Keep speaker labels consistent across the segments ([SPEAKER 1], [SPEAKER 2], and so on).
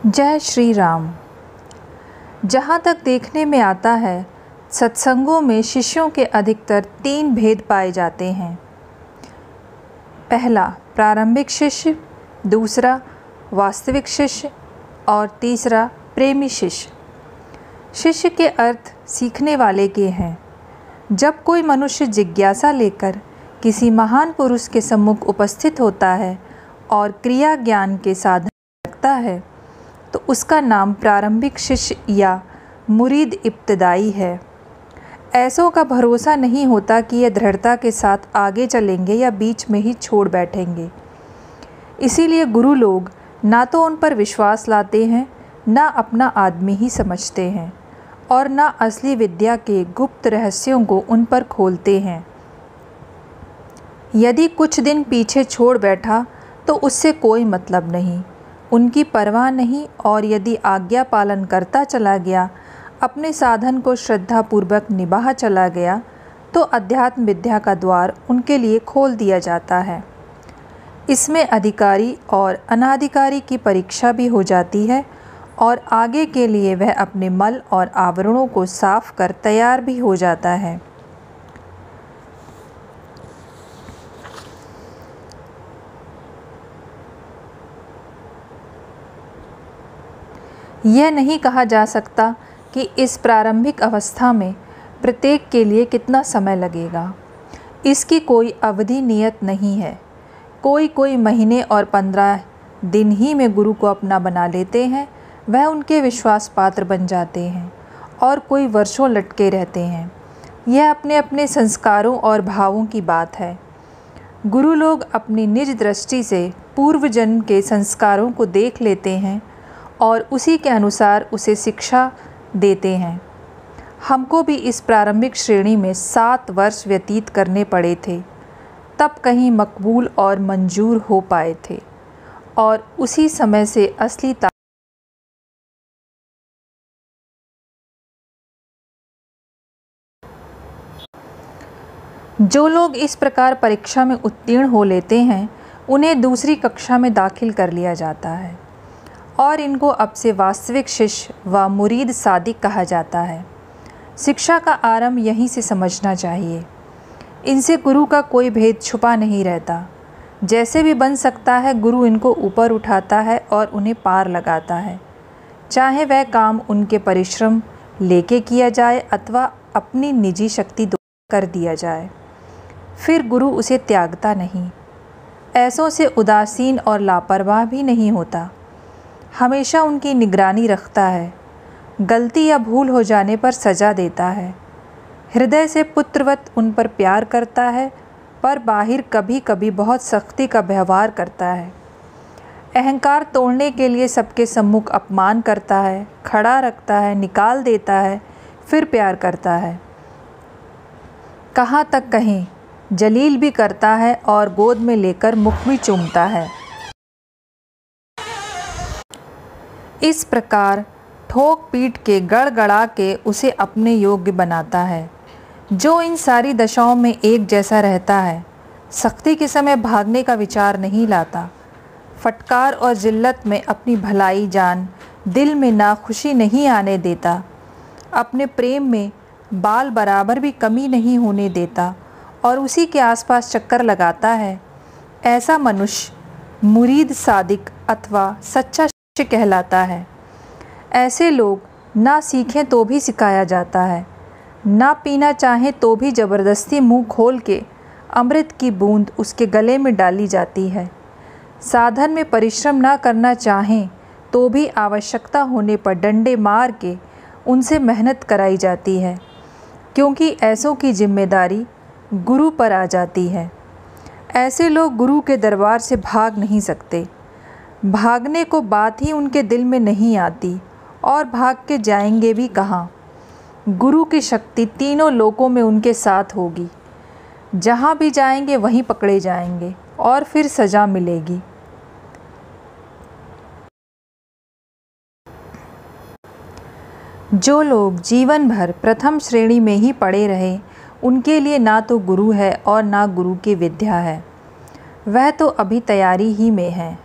[SPEAKER 1] जय श्री राम। जहाँ तक देखने में आता है, सत्संगों में शिष्यों के अधिकतर 3 भेद पाए जाते हैं। पहला प्रारंभिक शिष्य, दूसरा वास्तविक शिष्य और तीसरा प्रेमी शिष्य। शिष्य के अर्थ सीखने वाले के हैं। जब कोई मनुष्य जिज्ञासा लेकर किसी महान पुरुष के सम्मुख उपस्थित होता है और क्रिया ज्ञान के साधन रखता है, तो उसका नाम प्रारंभिक शिष्य या मुरीद इब्तदाई है। ऐसों का भरोसा नहीं होता कि ये दृढ़ता के साथ आगे चलेंगे या बीच में ही छोड़ बैठेंगे। इसीलिए गुरु लोग ना तो उन पर विश्वास लाते हैं, ना अपना आदमी ही समझते हैं और ना असली विद्या के गुप्त रहस्यों को उन पर खोलते हैं। यदि कुछ दिन पीछे छोड़ बैठा तो उससे कोई मतलब नहीं, उनकी परवाह नहीं, और यदि आज्ञा पालन करता चला गया, अपने साधन को श्रद्धापूर्वक निभा चला गया, तो अध्यात्म विद्या का द्वार उनके लिए खोल दिया जाता है। इसमें अधिकारी और अनाधिकारी की परीक्षा भी हो जाती है और आगे के लिए वह अपने मल और आवरणों को साफ कर तैयार भी हो जाता है। यह नहीं कहा जा सकता कि इस प्रारंभिक अवस्था में प्रत्येक के लिए कितना समय लगेगा। इसकी कोई अवधि नियत नहीं है। कोई महीने और 15 दिन ही में गुरु को अपना बना लेते हैं, वह उनके विश्वास पात्र बन जाते हैं, और कोई वर्षों लटके रहते हैं। यह अपने अपने संस्कारों और भावों की बात है। गुरु लोग अपनी निज दृष्टि से पूर्व जन्म के संस्कारों को देख लेते हैं और उसी के अनुसार उसे शिक्षा देते हैं। हमको भी इस प्रारंभिक श्रेणी में 7 वर्ष व्यतीत करने पड़े थे, तब कहीं मकबूल और मंजूर हो पाए थे, और उसी समय से असली जो लोग इस प्रकार परीक्षा में उत्तीर्ण हो लेते हैं, उन्हें दूसरी कक्षा में दाखिल कर लिया जाता है और इनको अब से वास्तविक शिष्य व मुरीद सादिक कहा जाता है। शिक्षा का आरंभ यहीं से समझना चाहिए। इनसे गुरु का कोई भेद छुपा नहीं रहता। जैसे भी बन सकता है, गुरु इनको ऊपर उठाता है और उन्हें पार लगाता है, चाहे वह काम उनके परिश्रम लेके किया जाए अथवा अपनी निजी शक्ति द्वारा कर दिया जाए। फिर गुरु उसे त्यागता नहीं, ऐसों से उदासीन और लापरवाह भी नहीं होता। हमेशा उनकी निगरानी रखता है। गलती या भूल हो जाने पर सज़ा देता है। हृदय से पुत्रवत उन पर प्यार करता है, पर बाहर कभी कभी बहुत सख्ती का व्यवहार करता है। अहंकार तोड़ने के लिए सबके सम्मुख अपमान करता है, खड़ा रखता है, निकाल देता है, फिर प्यार करता है। कहाँ तक कहें, जलील भी करता है और गोद में लेकर मुख भी चूमता है। इस प्रकार ठोक पीट के गड़गड़ा के उसे अपने योग्य बनाता है। जो इन सारी दशाओं में एक जैसा रहता है, सख्ती के समय भागने का विचार नहीं लाता, फटकार और जिल्लत में अपनी भलाई जान, दिल में नाखुशी नहीं आने देता, अपने प्रेम में बाल बराबर भी कमी नहीं होने देता और उसी के आसपास चक्कर लगाता है, ऐसा मनुष्य मुरीद सादिक अथवा सच्चा शिष्य कहलाता है। ऐसे लोग ना सीखें तो भी सिखाया जाता है, ना पीना चाहें तो भी ज़बरदस्ती मुंह खोल के अमृत की बूंद उसके गले में डाली जाती है। साधन में परिश्रम ना करना चाहें तो भी आवश्यकता होने पर डंडे मार के उनसे मेहनत कराई जाती है, क्योंकि ऐसों की जिम्मेदारी गुरु पर आ जाती है। ऐसे लोग गुरु के दरबार से भाग नहीं सकते। भागने को बात ही उनके दिल में नहीं आती, और भाग के जाएंगे भी कहाँ। गुरु की शक्ति तीनों लोकों में उनके साथ होगी। जहाँ भी जाएंगे वहीं पकड़े जाएंगे और फिर सज़ा मिलेगी। जो लोग जीवन भर प्रथम श्रेणी में ही पड़े रहे, उनके लिए ना तो गुरु है और ना गुरु की विद्या है। वह तो अभी तैयारी ही में है।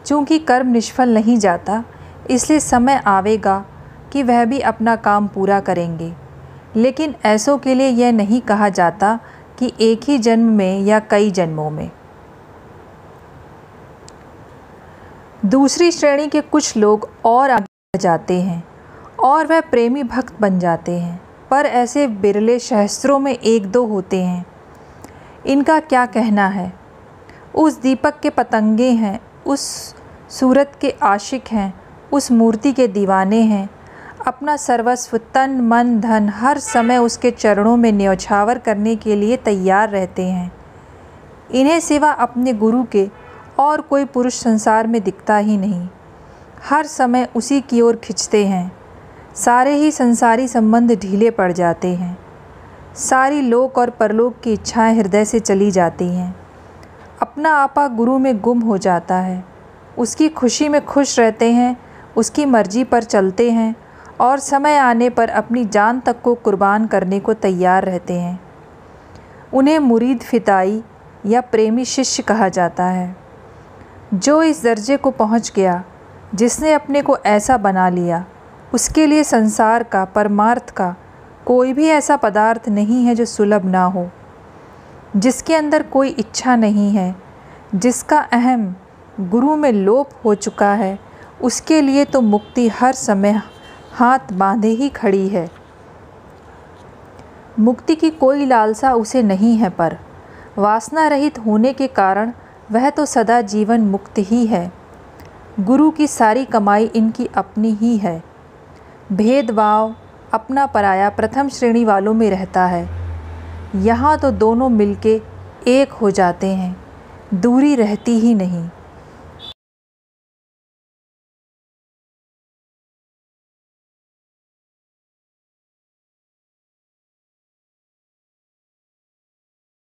[SPEAKER 1] चूँकि कर्म निष्फल नहीं जाता, इसलिए समय आवेगा कि वह भी अपना काम पूरा करेंगे। लेकिन ऐसों के लिए यह नहीं कहा जाता कि एक ही जन्म में या कई जन्मों में। दूसरी श्रेणी के कुछ लोग और आगे जाते हैं और वह प्रेमी भक्त बन जाते हैं, पर ऐसे बिरले सहस्त्रों में एक दो होते हैं। इनका क्या कहना है? उस दीपक के पतंगे हैं, उस सूरत के आशिक हैं, उस मूर्ति के दीवाने हैं। अपना सर्वस्व, तन मन धन हर समय उसके चरणों में न्यौछावर करने के लिए तैयार रहते हैं। इन्हें सिवा अपने गुरु के और कोई पुरुष संसार में दिखता ही नहीं। हर समय उसी की ओर खिंचते हैं। सारे ही संसारी संबंध ढीले पड़ जाते हैं। सारी लोक और परलोक की इच्छाएं हृदय से चली जाती हैं। अपना आपा गुरु में गुम हो जाता है। उसकी खुशी में खुश रहते हैं, उसकी मर्जी पर चलते हैं और समय आने पर अपनी जान तक को कुर्बान करने को तैयार रहते हैं। उन्हें मुरीद फिदाई या प्रेमी शिष्य कहा जाता है। जो इस दर्जे को पहुंच गया, जिसने अपने को ऐसा बना लिया, उसके लिए संसार का, परमार्थ का कोई भी ऐसा पदार्थ नहीं है जो सुलभ ना हो। जिसके अंदर कोई इच्छा नहीं है, जिसका अहम गुरु में लोप हो चुका है, उसके लिए तो मुक्ति हर समय हाथ बांधे ही खड़ी है। मुक्ति की कोई लालसा उसे नहीं है, पर वासना रहित होने के कारण वह तो सदा जीवन मुक्त ही है। गुरु की सारी कमाई इनकी अपनी ही है। भेदभाव अपना पराया प्रथम श्रेणी वालों में रहता है। यहाँ तो दोनों मिलके एक हो जाते हैं, दूरी रहती ही नहीं।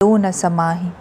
[SPEAKER 1] दो न समाहि।